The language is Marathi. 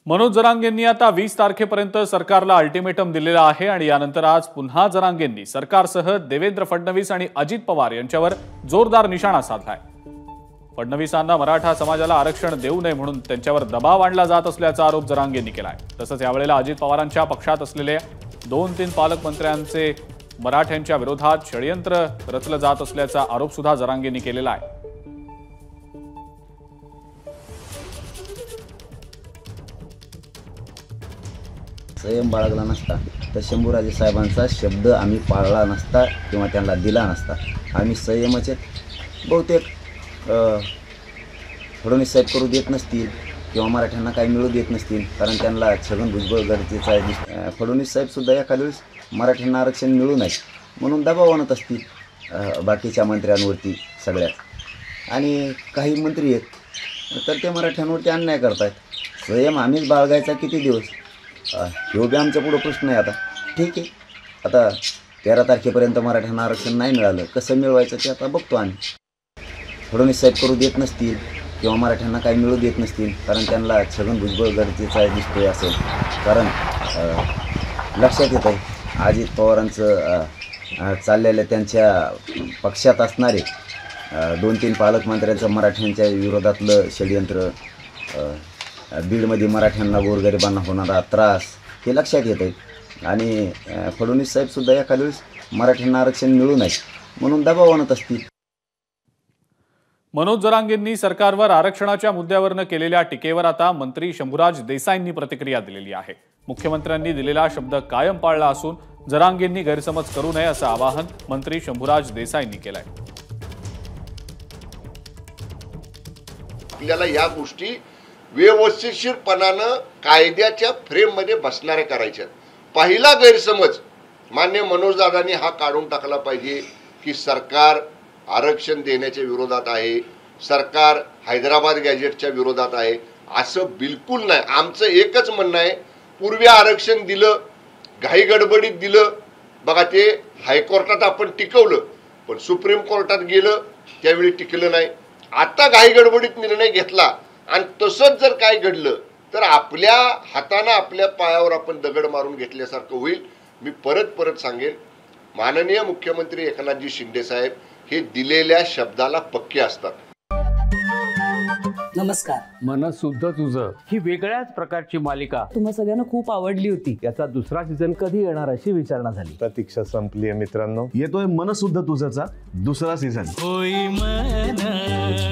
मनोज जरांगेंनी आता 20 तारखेपर्यंत सरकारला अल्टिमेटम दिलेला आहे आणि यानंतर आज पुन्हा जरांगेंनी सरकारसह देवेंद्र फडणवीस आणि अजित पवार यांच्यावर जोरदार निशाणा साधलाय। फडणवीसांना मराठा समाजाला आरक्षण देऊ नये म्हणून त्यांच्यावर दबाव आणला जात असल्याचा आरोप जरांगेंनी केलाय। तसंच यावेळेला अजित पवारांच्या पक्षात असलेले 2-3 पालकमंत्र्यांचे मराठ्यांच्या विरोधात षडयंत्र रचलं जात असल्याचा आरोप सुद्धा जरांगेंनी केलेला आहे। संयम बाळगला नसता तर शंभूराजे साहेबांचा शब्द आम्ही पाळला नसता किंवा त्यांना दिला नसता। आम्ही संयमाचे बहुतेक फडणवीस साहेब करू देत नसतील किंवा मराठ्यांना काही मिळू देत नसतील, कारण त्यांना छगन भुजबळ गरजेचं आहे। फडणवीस साहेबसुद्धा एखाद्या वेळेस मराठ्यांना आरक्षण मिळू नये म्हणून दबाव आणत असतील बाकीच्या मंत्र्यांवरती सगळ्यात, आणि काही मंत्री आहेत तर ते मराठ्यांवरती अन्याय करत आहेत। संयम आम्हीच बाळगायचा किती दिवस, ह्यो बी आमच्या पुढं प्रश्न आहे। आता ठीक आहे, आता 13 तारखेपर्यंत मराठ्यांना आरक्षण नाही मिळालं, कसं मिळवायचं ते आता बघतो आम्ही। फडणवीस साहेब करू देत नसतील किंवा मराठ्यांना काही मिळू देत नसतील, कारण त्यांना छगन भुजबळ गरजेचं आहे दिसतोय असेल, कारण लक्षात येत आहे अजित पवारांचं चाललेलं त्यांच्या पक्षात असणारे 2-3 पालकमंत्र्यांचं मराठ्यांच्या विरोधातलं षडयंत्र, बीडमध्ये मराठ्यांना गोरगरिबांना होणारा त्रास हे लक्षात येत आहे। आणि फडणवीस साहेबसुद्धा एखाद्या वेळेस मराठ्यांना आरक्षण मिळू नये म्हणून दबाव आणत असतील। मनोज जरांगेंनी सरकारवर आरक्षणाच्या मुद्द्यावरनं केलेल्या टीकेवर आता मंत्री शंभूराज देसाईंनी प्रतिक्रिया दिलेली आहे। मुख्यमंत्र्यांनी दिलेला शब्द कायम पाळला असून जरांगेंनी गैरसमज करू नये असं आवाहन मंत्री शंभूराज देसाईंनी केलंय। आपल्याला या गोष्टी व्यवस्थितपणानं कायद्याच्या फ्रेममध्ये बसणारे करायचे। पहिला गैरसमज मान्य मनोजदादांनी हा काढून टाकला पाहिजे की सरकार आरक्षण देण्याच्या विरोधात आहे, सरकार हैदराबाद गॅजेटच्या विरोधात आहे, असं बिलकुल नाही। आमचं एकच म्हणणं आहे, पूर्वी आरक्षण दिलं, घाई गडबडीत दिलं बघा, ते हायकोर्टात आपण टिकवलं पण सुप्रीम कोर्टात गेलं त्यावेळी टिकलं नाही। आता घाई गडबडीत निर्णय घेतला आणि तसंच जर काय घडलं तर आपल्या हाताने आपल्या पायावर आपण दगड मारून घेतल्यासारखं होईल। मी परत सांगेन, माननीय मुख्यमंत्री एकनाथजी शिंदे साहेब हे दिलेल्या शब्दाला पक्के असतात। नमस्कार। मनसुद्धा तुझं ही वेगळ्याच प्रकारची मालिका तुम्हा सगळ्यांना खूप आवडली होती। याचा दुसरा सीझन कधी येणार अशी विचारणा झाली। प्रतीक्षा संपली आहे मित्रांनो, येतोय मनसुद्धा तुझाचा दुसरा सीझन। होई मनसुद्धा